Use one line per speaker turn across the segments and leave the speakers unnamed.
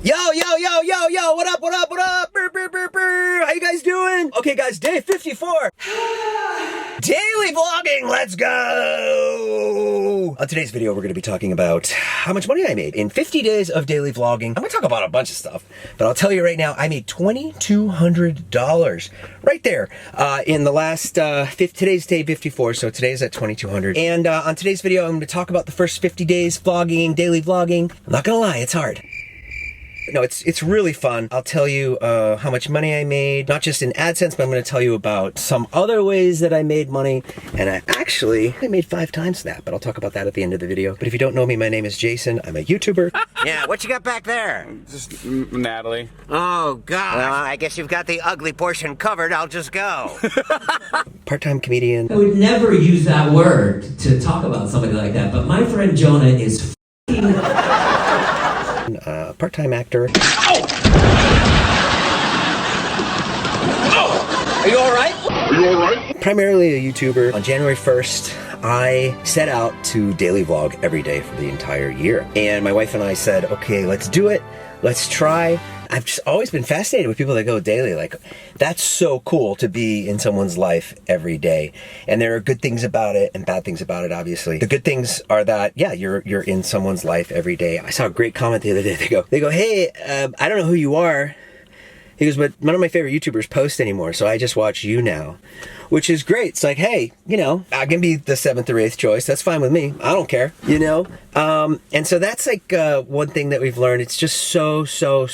Yo, what up? Brr, brr, brr, brr. How you guys doing? Okay, guys, day 54. Daily vlogging, let's go! On today's video, we're going to be talking about how much money I made in 50 days of daily vlogging. I'm going to talk about a bunch of stuff, but I'll tell you right now, I made $2,200 right there in the last, today's day 54, so today's at $2,200. And on today's video, I'm going to talk about the first 50 days vlogging, daily vlogging. I'm not going to lie, it's hard. No, it's really fun. I'll tell you how much money I made, not just in AdSense, but I'm going to tell you about some other ways that I made money. And I made 5 times that, but I'll talk about that at the end of the video. But if you don't know me, my name is Jason. I'm a YouTuber.
Yeah, what you got back there?
Just Natalie.
Oh, God. Well, I guess you've got the ugly portion covered. I'll just go.
Part-time comedian.
I would never use that word to talk about somebody like that, but my friend Jonah is
Part-time actor.
Ow! Are you alright?
Primarily a YouTuber. On January 1st, I set out to daily vlog every day for the entire year. And my wife and I said, okay, let's do it. Let's try. I've just always been fascinated with people that go daily. Like, that's so cool to be in someone's life every day. And there are good things about it and bad things about it, obviously. The good things are that, yeah, you're in someone's life every day. I saw a great comment the other day. They go, hey, I don't know who you are. He goes, but none of my favorite YouTubers post anymore, so I just watch you now. Which is great. It's like, hey, you know, I can be the 7th or 8th choice. That's fine with me. I don't care, you know? And so that's like one thing that we've learned. It's just so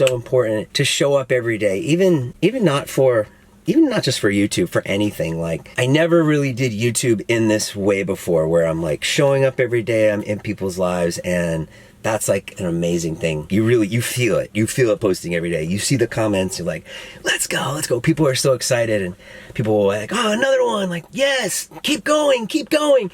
important to show up every day, even not just for YouTube, for anything. Like, I never really did YouTube in this way before, where I'm like showing up every day, I'm in people's lives, and that's like an amazing thing. You feel it. You feel it posting every day. You see the comments, you're like, let's go. People are so excited, and people will like, oh, another one, like, yes, keep going.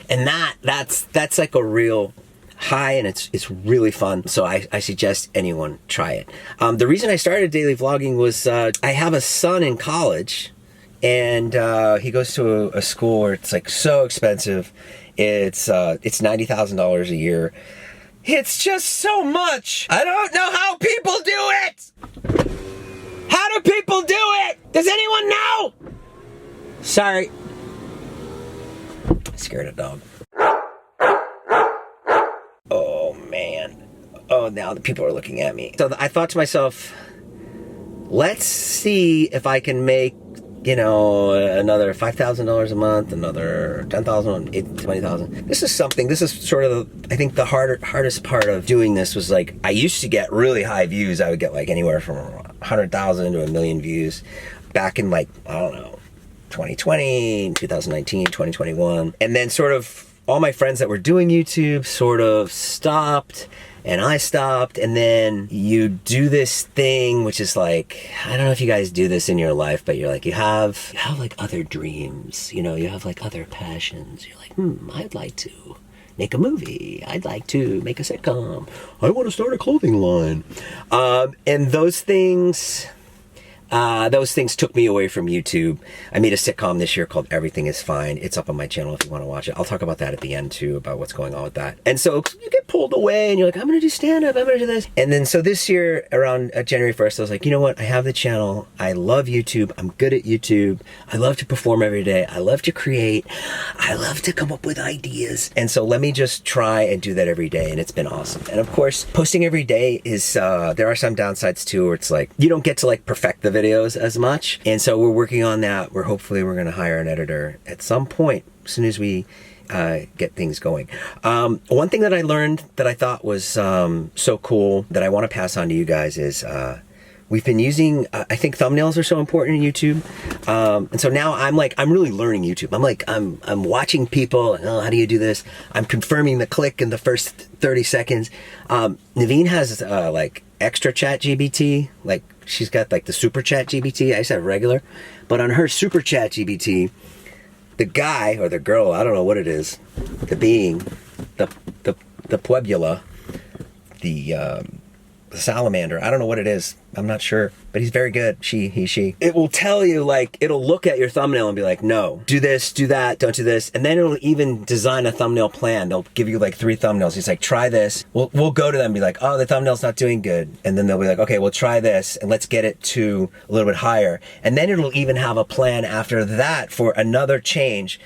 And that's like a real high, and it's really fun. So I suggest anyone try it. The reason I started daily vlogging was I have a son in college, and he goes to a school where it's like so expensive. It's $90,000 a year. It's just so much. I don't know how people do it. How do people do it? Does anyone know? Sorry. I scared a dog. Oh, man. Oh, now the people are looking at me. So I thought to myself, let's see if I can make, you know, another $5,000 a month, another $10,000, $20,000. This is sort of, I think the hardest part of doing this was, like, I used to get really high views. I would get like anywhere from 100,000 to 1 million views back in, like, I don't know, 2020, 2019, 2021. And then sort of all my friends that were doing YouTube sort of stopped, and I stopped, and then you do this thing, which is like, I don't know if you guys do this in your life, but you're like, you have like other dreams, you know, you have like other passions. You're like, I'd like to make a movie. I'd like to make a sitcom. I want to start a clothing line. And those things took me away from YouTube. I made a sitcom this year called Everything Is Fine. It's up on my channel if you want to watch it. I'll talk about that at the end too, about what's going on with that. And so you get pulled away and you're like, I'm going to do stand-up, I'm going to do this. And then so this year, around January 1st, I was like, you know what? I have the channel. I love YouTube. I'm good at YouTube. I love to perform every day. I love to create. I love to come up with ideas. And so let me just try and do that every day. And it's been awesome. And of course, posting every day is, there are some downsides too, where it's like, you don't get to like perfect the videos as much, and so we're working on that. Hopefully we're going to hire an editor at some point as soon as we get things going. One thing that I learned that I thought was so cool that I want to pass on to you guys is we've been using, I think thumbnails are so important in YouTube, and so now I'm really learning YouTube. I'm watching people, oh, how do you do this? I'm confirming the click in the first 30 seconds. Naveen has like extra chat GBT, like she's got like the super chat GBT. I just have regular, but on her super chat GBT, the guy or the girl, I don't know what it is, the being, the Puebla, the salamander. I don't know what it is. I'm not sure, but he's very good. She. It will tell you, like, it'll look at your thumbnail and be like, no, do this, do that, don't do this. And then it'll even design a thumbnail plan. They'll give you like 3 thumbnails. He's like, try this. We'll go to them and be like, oh, the thumbnail's not doing good. And then they'll be like, okay, we'll try this and let's get it to a little bit higher. And then it'll even have a plan after that for another change,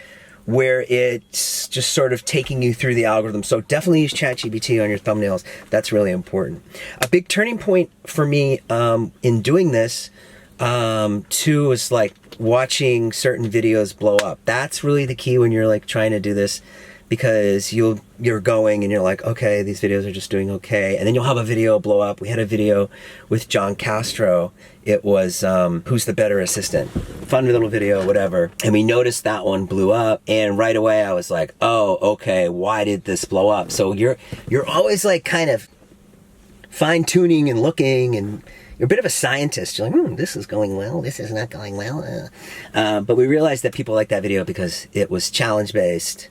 where it's just sort of taking you through the algorithm. So definitely use ChatGPT on your thumbnails. That's really important. A big turning point for me in doing this too is like watching certain videos blow up. That's really the key when you're like trying to do this, because you're going and you're like, okay, these videos are just doing okay. And then you'll have a video blow up. We had a video with John Castro. It was Who's the Better Assistant? Fun little video, whatever. And we noticed that one blew up. And right away I was like, oh, okay, why did this blow up? So you're always like kind of fine tuning and looking, and you're a bit of a scientist. You're like, this is going well, this is not going well. But we realized that people liked that video because it was challenge-based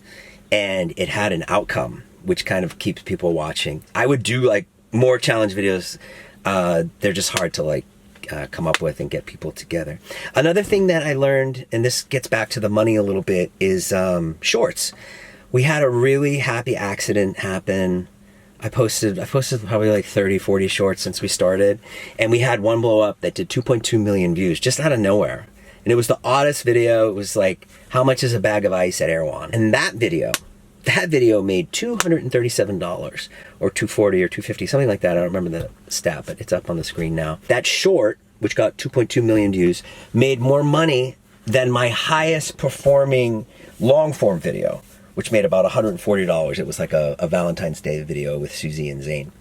and it had an outcome, which kind of keeps people watching. I would do like more challenge videos. They're just hard to like come up with and get people together. Another thing that I learned, and this gets back to the money a little bit, is shorts. We had a really happy accident happen. I posted probably like 30, 40 shorts since we started, and we had one blow up that did 2.2 million views just out of nowhere. And it was the oddest video. It was like, how much is a bag of ice at Erewhon? And that video made $237 or $240 or $250, something like that. I don't remember the stat, but it's up on the screen now. That short, which got 2.2 million views, made more money than my highest performing long form video, which made about $140. It was like a Valentine's Day video with Susie and Zane.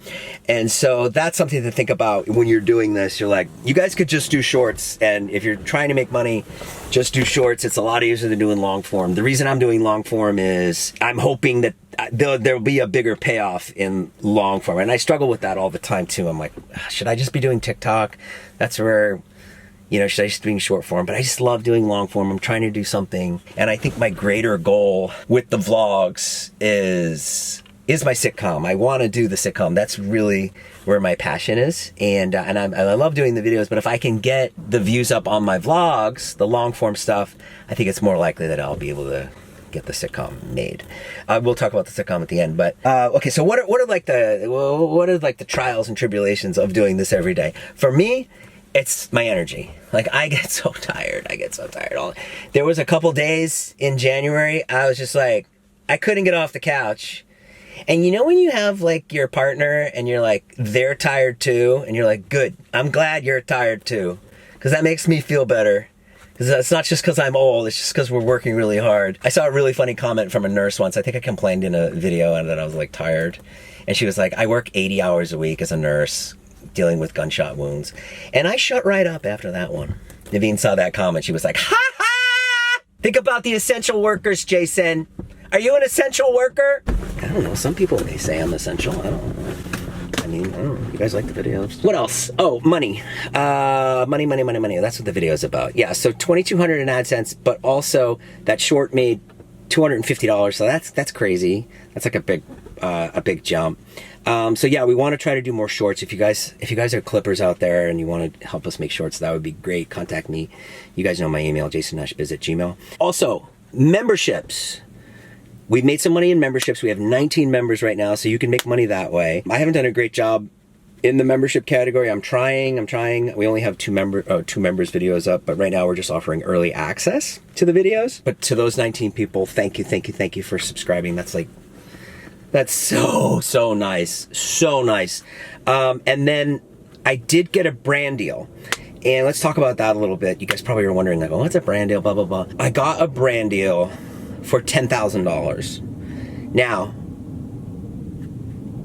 And so that's something to think about when you're doing this. You're like, you guys could just do shorts, and if you're trying to make money, just do shorts. It's a lot easier than doing long form. The reason I'm doing long form is I'm hoping that there'll be a bigger payoff in long form. And I struggle with that all the time too. I'm like, should I just be doing TikTok? That's where, should I just be doing short form? But I just love doing long form. I'm trying to do something. And I think my greater goal with the vlogs is my sitcom. I want to do the sitcom. That's really where my passion is. And I love doing the videos, but if I can get the views up on my vlogs, the long form stuff, I think it's more likely that I'll be able to get the sitcom made. We'll talk about the sitcom at the end. But okay, so what are like the trials and tribulations of doing this every day? For me, it's my energy. Like, I get so tired. There was a couple days in January, I was just like, I couldn't get off the couch. And when you have like your partner and you're like, they're tired too, and you're like, good, I'm glad you're tired too, because that makes me feel better. Because it's not just because I'm old, it's just because we're working really hard. I saw a really funny comment from a nurse once. I think I complained in a video and that I was like tired. And she was like, I work 80 hours a week as a nurse dealing with gunshot wounds. And I shut right up after that one. Naveen saw that comment. She was like, ha ha! Think about the essential workers, Jason. Are you an essential worker? I don't know. Some people may say I'm essential. I don't know. I don't know. You guys like the videos? What else? Oh, money. Money. That's what the video is about. Yeah, so $2,200 in AdSense, but also that short made $250. So that's crazy. That's like a big jump. So yeah, we want to try to do more shorts. If you guys are clippers out there and you want to help us make shorts, that would be great. Contact me. You guys know my email, jasonnashbiz@gmail.com. Also, memberships. We've made some money in memberships. We have 19 members right now, so you can make money that way. I haven't done a great job in the membership category. I'm trying. We only have two members videos up, but right now we're just offering early access to the videos. But to those 19 people, thank you for subscribing. That's so nice. So nice. And then I did get a brand deal. And let's talk about that a little bit. You guys probably are wondering, like, oh, what's a brand deal, blah, blah, blah. I got a brand deal for $10,000. Now,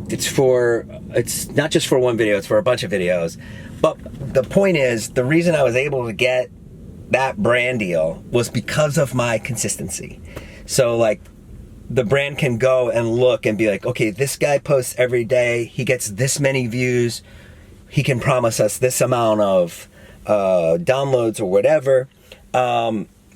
it's not just for one video, it's for a bunch of videos. But the point is, the reason I was able to get that brand deal was because of my consistency. So like, the brand can go and look and be like, okay, this guy posts every day, he gets this many views, he can promise us this amount of downloads or whatever.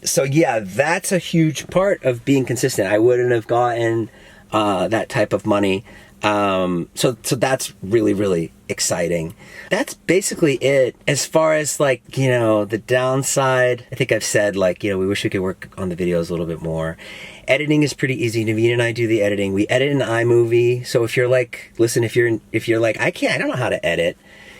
So yeah, that's a huge part of being consistent. I wouldn't have gotten that type of money So that's really, really exciting. That's basically it. As far as like, the downside, I think I've said like, we wish we could work on the videos a little bit more. Editing is pretty easy. Naveen and I do the editing. We edit in iMovie. So if you're like, listen, if you're like, I don't know how to edit.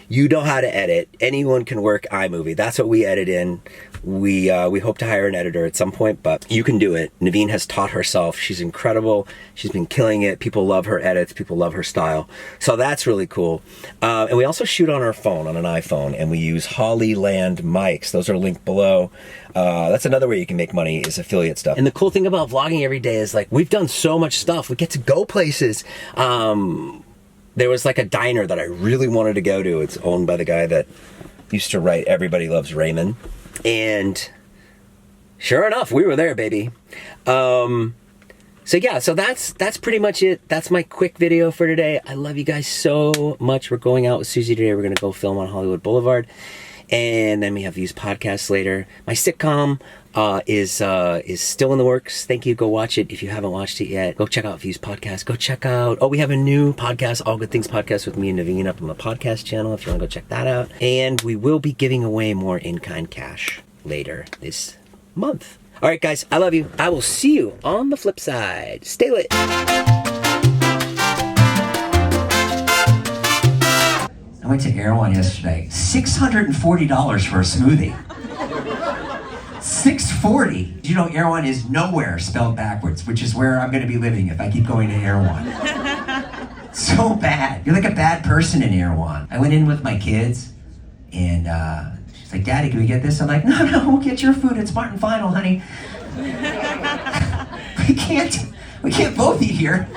You know how to edit. Anyone can work iMovie. That's what we edit in. We hope to hire an editor at some point, but you can do it. Naveen has taught herself. She's incredible. She's been killing it. People love her edits. People love her style. So that's really cool. And we also shoot on our phone, on an iPhone, and we use Hollyland mics. Those are linked below. That's another way you can make money, is affiliate stuff. And the cool thing about vlogging every day is like, we've done so much stuff. We get to go places. There was like a diner that I really wanted to go to. It's owned by the guy that used to write Everybody Loves Raymond. And sure enough, we were there, baby. So that's pretty much it. That's my quick video for today. I love you guys so much. We're going out with Susie today. We're going to go film on Hollywood Boulevard. And then we have Views podcast later. My sitcom is still in the works. Thank you. Go watch it if you haven't watched it yet. Go check out Views podcast. Go check out. We have a new podcast, All Good Things podcast with me and Naveen up on the podcast channel. If you want to go check that out. And we will be giving away more in-kind cash later this month. All right, guys. I love you. I will see you on the flip side. Stay lit.
I went to Erewhon yesterday. $640 for a smoothie. $640. You know, Erewhon is nowhere spelled backwards, which is where I'm going to be living if I keep going to Erewhon. So bad. You're like a bad person in Erewhon. I went in with my kids, and she's like, "Daddy, can we get this?" I'm like, No, we'll get your food. It's Martin Final, honey. We can't both eat here.